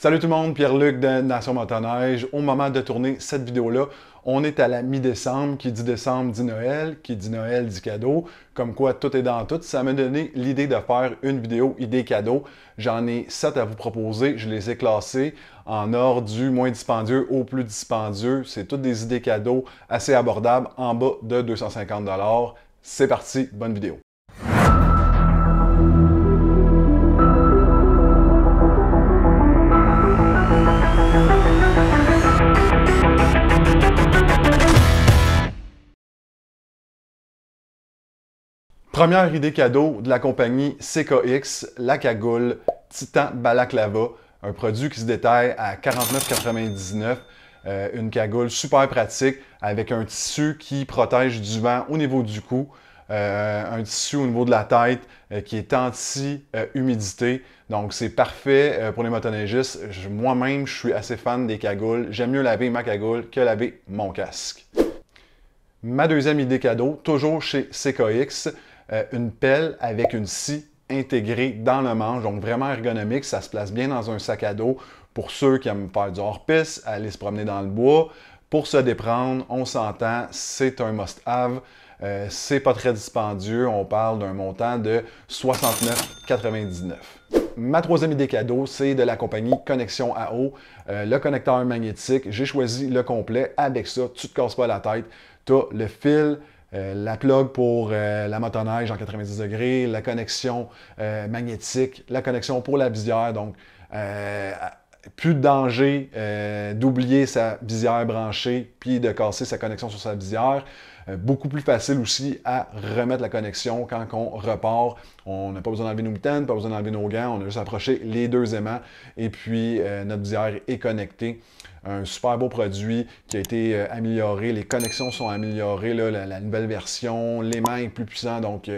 Salut tout le monde, Pierre-Luc de Nation Motoneige. Au moment de tourner cette vidéo-là, on est à la mi-décembre. Qui dit décembre dit Noël, qui dit Noël dit cadeau. Comme quoi, tout est dans tout. Ça m'a donné l'idée de faire une vidéo idée cadeau. J'en ai 7 à vous proposer. Je les ai classés en ordre du moins dispendieux au plus dispendieux. C'est toutes des idées cadeaux assez abordables, en bas de 250 $. C'est parti, bonne vidéo. Première idée cadeau de la compagnie CKX, la cagoule Titan Balaclava, un produit qui se détaille à 49,99 $. Une cagoule super pratique avec un tissu qui protège du vent au niveau du cou, un tissu au niveau de la tête qui est anti-humidité. Donc c'est parfait pour les motoneigistes. Moi-même, je suis assez fan des cagoules. J'aime mieux laver ma cagoule que laver mon casque. Ma deuxième idée cadeau, toujours chez CKX, une pelle avec une scie intégrée dans le manche, donc vraiment ergonomique, ça se place bien dans un sac à dos pour ceux qui aiment faire du hors-piste, aller se promener dans le bois. Pour se déprendre, on s'entend, c'est un must-have, c'est pas très dispendieux, on parle d'un montant de 69,99 $. Ma troisième idée cadeau, c'est de la compagnie Connexion AO, le connecteur magnétique. J'ai choisi le complet. Avec ça, tu ne te casses pas la tête. Tu as le fil, la plug pour la motoneige en 90 degrés, la connexion magnétique, la connexion pour la visière. Donc, plus de danger d'oublier sa visière branchée puis de casser sa connexion sur sa visière. Beaucoup plus facile aussi à remettre la connexion quand on repart. On n'a pas besoin d'enlever nos mitaines, pas besoin d'enlever nos gants, on a juste approché les deux aimants et puis notre visière est connectée. Un super beau produit qui a été amélioré, les connexions sont améliorées, là, la nouvelle version, l'aimant est plus puissant, donc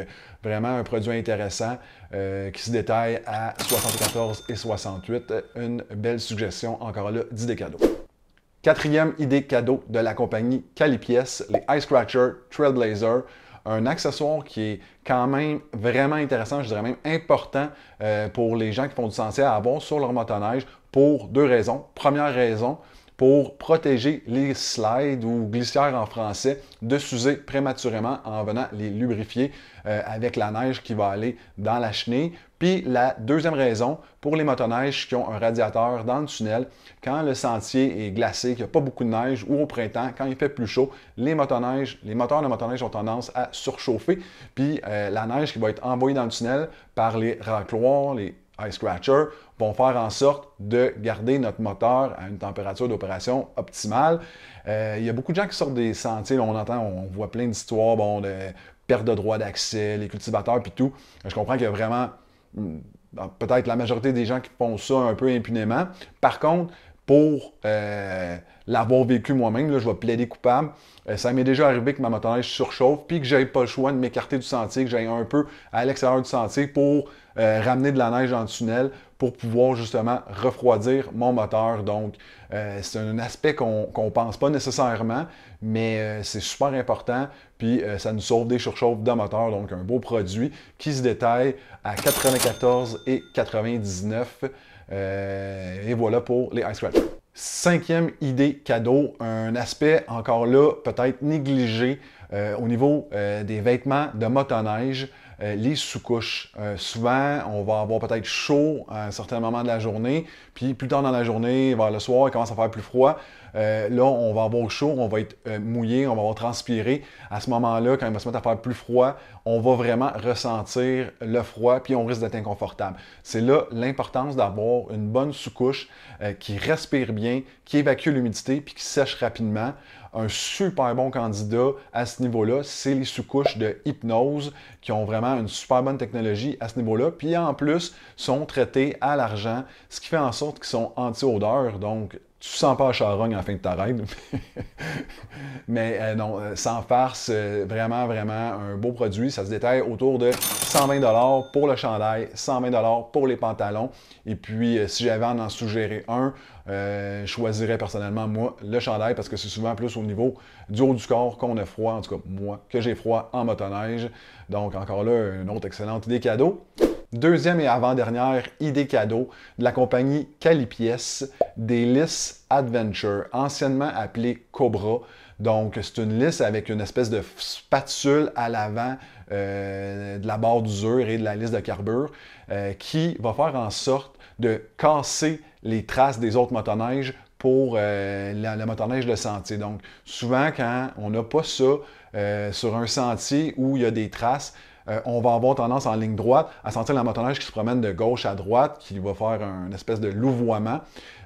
vraiment un produit intéressant qui se détaille à 74,68 $. Une belle suggestion, encore là, d'idée cadeau. Quatrième idée cadeau de la compagnie Calipies, les Ice Scratcher Trailblazer, un accessoire qui est quand même vraiment intéressant, je dirais même important pour les gens qui font du sentier à avoir sur leur motoneige pour deux raisons. Première raison, pour protéger les slides ou glissières en français de s'user prématurément en venant les lubrifier avec la neige qui va aller dans la chenille. Puis la deuxième raison, pour les motoneiges qui ont un radiateur dans le tunnel, quand le sentier est glacé, qu'il n'y a pas beaucoup de neige ou au printemps, quand il fait plus chaud, les moteurs de motoneige ont tendance à surchauffer. Puis la neige qui va être envoyée dans le tunnel par les racloirs, les Ice Scratcher, vont faire en sorte de garder notre moteur à une température d'opération optimale. Il y a beaucoup de gens qui sortent des sentiers, là, on voit plein d'histoires bon, de perte de droit d'accès, les cultivateurs puis tout. Je comprends qu'il y a vraiment peut-être la majorité des gens qui font ça un peu impunément. Par contre, pour l'avoir vécu moi-même, je vais plaider coupable. Ça m'est déjà arrivé que ma motoneige surchauffe puis que je n'avais pas le choix de m'écarter du sentier, que j'aille un peu à l'extérieur du sentier pour ramener de la neige dans le tunnel pour pouvoir justement refroidir mon moteur. Donc, c'est un aspect qu'on ne pense pas nécessairement, mais c'est super important. Puis, ça nous sauve des surchauffes de moteur. Donc, un beau produit qui se détaille à 94,99 $. Et voilà pour les Ice Scratcher. Cinquième idée cadeau, un aspect encore là peut-être négligé au niveau des vêtements de motoneige. Les sous-couches. Souvent, on va avoir peut-être chaud à un certain moment de la journée, puis plus tard dans la journée, vers le soir, il commence à faire plus froid. Là, on va avoir chaud, on va être mouillé, on va avoir transpiré. À ce moment-là, quand il va se mettre à faire plus froid, on va vraiment ressentir le froid, puis on risque d'être inconfortable. C'est là l'importance d'avoir une bonne sous-couche qui respire bien, qui évacue l'humidité, puis qui sèche rapidement. Un super bon candidat à ce niveau-là, c'est les sous-couches de Hypnose qui ont vraiment une super bonne technologie à ce niveau-là. Puis en plus, sont traités à l'argent, ce qui fait en sorte qu'ils sont anti-odeur. Donc, tu ne sens pas la charogne à la fin de ta ride. Mais non, sans farce, vraiment, vraiment un beau produit. Ça se détaille autour de 120 $ pour le chandail, 120 $ pour les pantalons. Et puis, si j'avais à en suggérer un, je choisirais personnellement, moi, le chandail parce que c'est souvent plus au niveau du haut du corps qu'on a froid. En tout cas, moi, que j'ai froid en motoneige. Donc, encore là, une autre excellente idée cadeau. Deuxième et avant-dernière idée cadeau de la compagnie Calipies, des lisses Adventure, anciennement appelées Cobra. Donc, c'est une lisse avec une espèce de spatule à l'avant de la barre d'usure et de la lisse de carbure qui va faire en sorte de casser les traces des autres motoneiges pour le motoneige de sentier. Donc, souvent, quand on n'a pas ça sur un sentier où il y a des traces, on va avoir tendance en ligne droite à sentir la motoneige qui se promène de gauche à droite, qui va faire une espèce de louvoiement.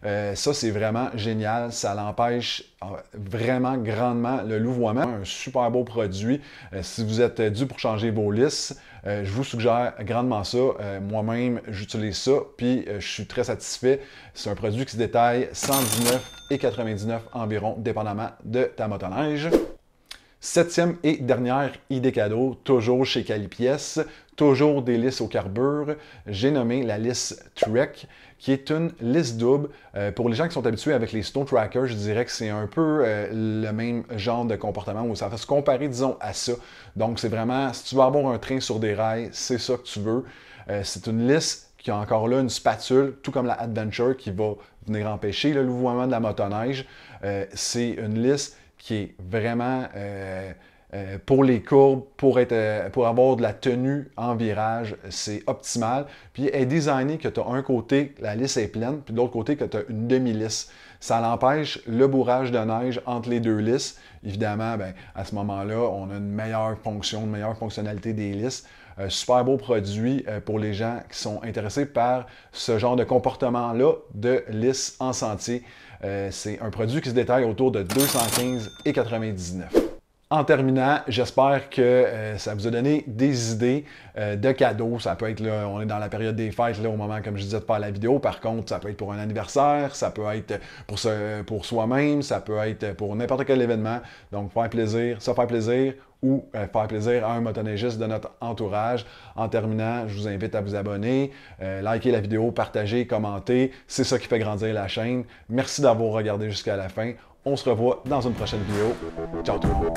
Ça, c'est vraiment génial. Ça l'empêche vraiment grandement le louvoiement. Un super beau produit. Si vous êtes dû pour changer vos lisses, je vous suggère grandement ça. Moi-même, j'utilise ça, puis je suis très satisfait. C'est un produit qui se détaille 119,99 environ, dépendamment de ta motoneige. Septième et dernière idée cadeau, toujours chez Calipies, toujours des lisses au carbure. J'ai nommé la lisse Trek, qui est une lisse double. Pour les gens qui sont habitués avec les Snow Tracker, je dirais que c'est un peu le même genre de comportement où ça va se comparer, disons, à ça. Donc, c'est vraiment, si tu veux avoir un train sur des rails, c'est ça que tu veux. C'est une lisse qui a encore là une spatule, tout comme la Adventure, qui va venir empêcher le louvoiement de la motoneige. C'est une lisse qui est vraiment pour les courbes, pour avoir de la tenue en virage, c'est optimal. Puis elle est designée que tu as un côté, la lisse est pleine, puis de l'autre côté que tu as une demi-lisse. Ça l'empêche le bourrage de neige entre les deux lisses. Évidemment, ben, à ce moment-là, on a une meilleure fonction, une meilleure fonctionnalité des lisses. Super beau produit pour les gens qui sont intéressés par ce genre de comportement-là de lisse en sentier. C'est un produit qui se détaille autour de 215,99 $. En terminant, j'espère que ça vous a donné des idées de cadeaux. Ça peut être, là, on est dans la période des fêtes, là, au moment, comme je disais, de faire la vidéo. Par contre, ça peut être pour un anniversaire, ça peut être pour soi-même, ça peut être pour n'importe quel événement. Donc, faire plaisir, se faire plaisir ou faire plaisir à un motoneigiste de notre entourage. En terminant, je vous invite à vous abonner, liker la vidéo, partager, commenter. C'est ça qui fait grandir la chaîne. Merci d'avoir regardé jusqu'à la fin. On se revoit dans une prochaine vidéo. Ciao tout le monde!